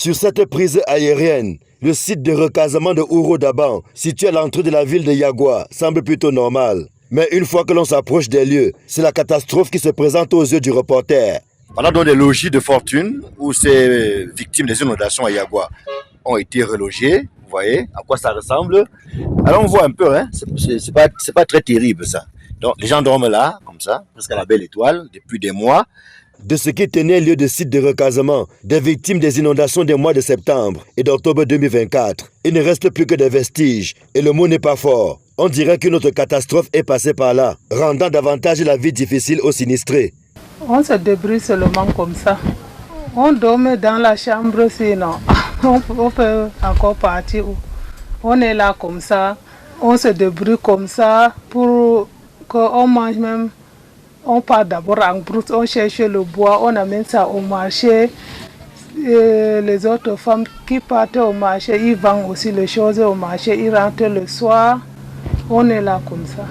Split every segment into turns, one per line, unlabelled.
Sur cette prise aérienne, le site de recasement de Ouro Daban, situé à l'entrée de la ville de Yagua, semble plutôt normal. Mais une fois que l'on s'approche des lieux, c'est la catastrophe qui se présente aux yeux du reporter. Voilà donc des logis de fortune où ces victimes des inondations à Yagua ont été relogées. Vous voyez à quoi ça ressemble. Alors on voit un peu, hein, c'est pas très terrible ça. Donc les gens dorment là, comme ça, presque à la belle étoile, depuis des mois. De ce qui tenait lieu de site de recasement des victimes des inondations des mois de septembre et d'octobre 2024, il ne reste plus que des vestiges et le mot n'est pas fort. On dirait qu'une autre catastrophe est passée par là, rendant davantage la vie difficile aux sinistrés.
On se débrouille seulement comme ça. On dormait dans la chambre sinon. On peut encore partir. On est là comme ça. On se débrouille comme ça pour qu'on mange même. On part d'abord en brousse, on cherche le bois, on amène ça au marché. Et les autres femmes qui partent au marché, ils vendent aussi les choses au marché, ils rentrent le soir. On est là comme ça.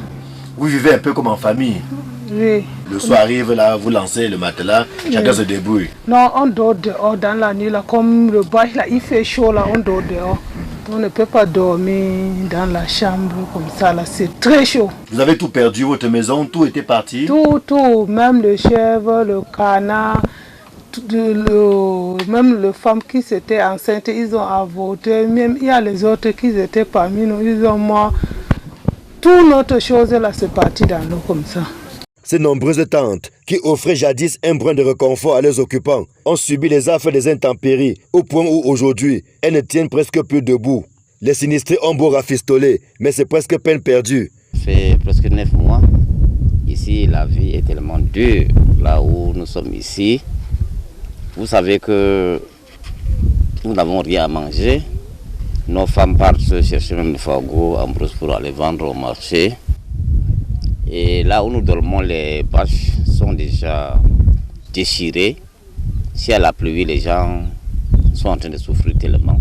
Vous vivez un peu comme en famille?
Oui.
Le soir arrive là, vous lancez le matelas, chacun se débrouille.
Non, on dort dehors dans la nuit là, comme le bois là, il fait chaud là, on dort dehors. On ne peut pas dormir dans la chambre comme ça là, c'est très chaud.
Vous avez tout perdu, votre maison, tout était parti?
Tout, même le chèvre, le canard, même les femmes qui étaient enceintes, ils ont avorté. Même il y a les autres qui étaient parmi nous, ils ont mort. Toute notre chose là, c'est parti dans l'eau comme ça.
Ces nombreuses tentes, qui offraient jadis un brin de réconfort à leurs occupants, ont subi les affres des intempéries, au point où aujourd'hui, elles ne tiennent presque plus debout. Les sinistrés ont beau rafistoler, mais c'est presque peine perdue.
Ça fait presque 9 mois. Ici, la vie est tellement dure, là où nous sommes ici. Vous savez que nous n'avons rien à manger. Nos femmes partent chercher même le fagot en brousse pour aller vendre au marché. Et là où nous dormons, les bâches sont déjà déchirées. Si à la pluie, les gens sont en train de souffrir tellement.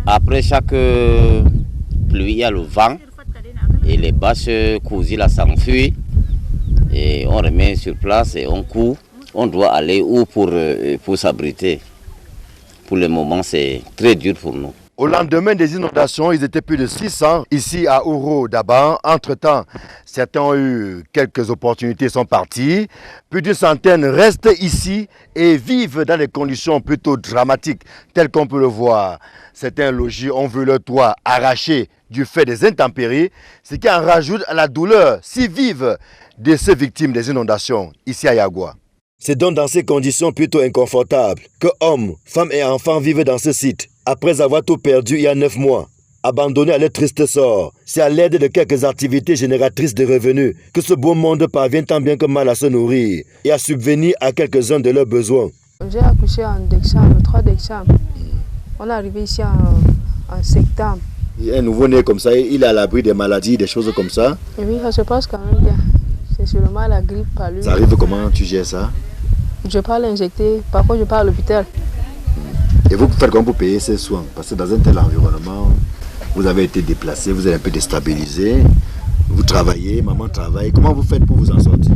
Après chaque pluie, il y a le vent et les bâches cousues là s'enfuient. Et on remet sur place et on coud. On doit aller où pour s'abriter. Pour le moment, c'est très dur pour nous.
Au lendemain des inondations, ils étaient plus de 600 ici à Ouro Daban. Entre-temps, certains ont eu quelques opportunités, sont partis. Plus d'une centaine restent ici et vivent dans des conditions plutôt dramatiques, telles qu'on peut le voir. Certains logis ont vu leur toit arraché du fait des intempéries, ce qui en rajoute à la douleur si vive de ces victimes des inondations ici à Yagua. C'est donc dans ces conditions plutôt inconfortables que hommes, femmes et enfants vivent dans ce site. Après avoir tout perdu il y a 9 mois, abandonnés à leur triste sort, c'est à l'aide de quelques activités génératrices de revenus que ce beau monde parvient tant bien que mal à se nourrir et à subvenir à quelques-uns de leurs besoins.
J'ai accouché en décembre, 3 décembre. On est arrivé ici en septembre.
Un nouveau-né comme ça, il est à l'abri des maladies, des choses comme ça?
Et oui, ça se passe quand même bien. C'est seulement la grippe par lui.
Ça arrive comment tu gères ça?
Je pars l'injecter, parfois je pars à l'hôpital.
Et vous faites comment pour payer ces soins? Parce que dans un tel environnement, vous avez été déplacé, vous êtes un peu déstabilisé, vous travaillez, maman travaille. Comment vous faites pour vous en sortir?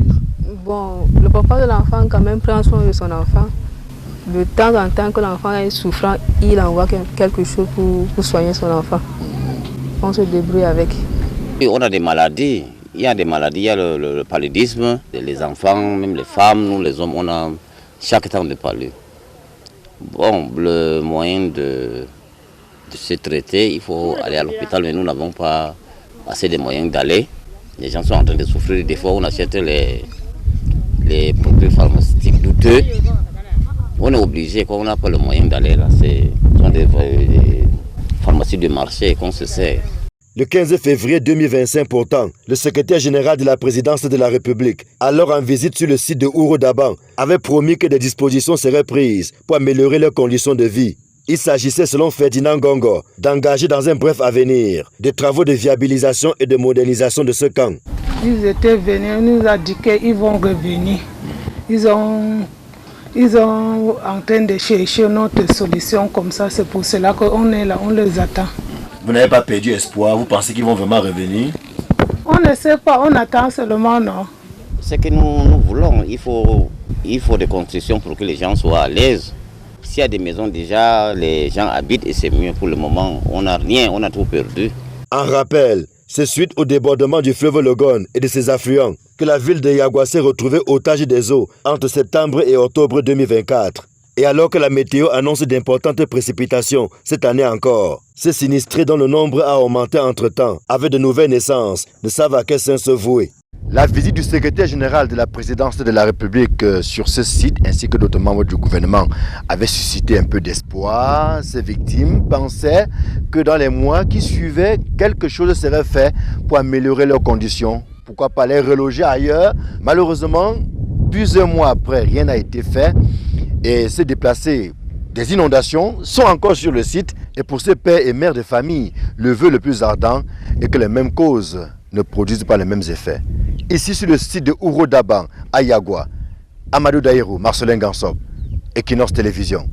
Bon, le papa de l'enfant quand même prend soin de son enfant. De temps en temps que l'enfant est souffrant, il envoie quelque chose pour soigner son enfant. On se débrouille avec.
Et on a des maladies. Il y a des maladies, il y a le paludisme, les enfants, même les femmes, nous les hommes, on a chaque temps de palud. Bon, le moyen de se traiter, il faut aller à l'hôpital, mais nous n'avons pas assez de moyens d'aller. Les gens sont en train de souffrir. Des fois, on achète les produits pharmaceutiques douteux. On est obligé, quand on n'a pas le moyen d'aller là, c'est des pharmacies de marché qu'on se sert.
Le 15 février 2025 pourtant, le secrétaire général de la présidence de la République, alors en visite sur le site de Ouro Daban, avait promis que des dispositions seraient prises pour améliorer leurs conditions de vie. Il s'agissait, selon Ferdinand Gongo, d'engager dans un bref avenir des travaux de viabilisation et de modernisation de ce camp.
Ils étaient venus, ils nous ont dit qu'ils vont revenir. Ils sont en train de chercher notre solution comme ça, c'est pour cela qu'on est là, on les attend.
Vous n'avez pas perdu espoir? Vous pensez qu'ils vont vraiment revenir?
On ne sait pas, on attend seulement, non.
Ce que nous voulons, il faut des constructions pour que les gens soient à l'aise. S'il y a des maisons déjà, les gens habitent et c'est mieux pour le moment. On n'a rien, on a tout perdu.
En rappel, c'est suite au débordement du fleuve Logone et de ses affluents que la ville de Yagua s'est retrouvée otage des eaux entre septembre et octobre 2024. Et alors que la météo annonce d'importantes précipitations cette année encore, ces sinistrés dont le nombre a augmenté entre-temps, avec de nouvelles naissances, ne savent à quel sens se vouer. La visite du secrétaire général de la présidence de la République sur ce site ainsi que d'autres membres du gouvernement avait suscité un peu d'espoir. Ces victimes pensaient que dans les mois qui suivaient, quelque chose serait fait pour améliorer leurs conditions. Pourquoi pas les reloger ailleurs? Malheureusement, plusieurs mois après, rien n'a été fait et ces déplacés des inondations sont encore sur le site. Et pour ces pères et mères de famille, le vœu le plus ardent est que les mêmes causes ne produisent pas les mêmes effets. Ici sur le site de Ouro Daban, à Yagua, Amadou Daïrou, Marcelin Gansop, Equinox Télévision.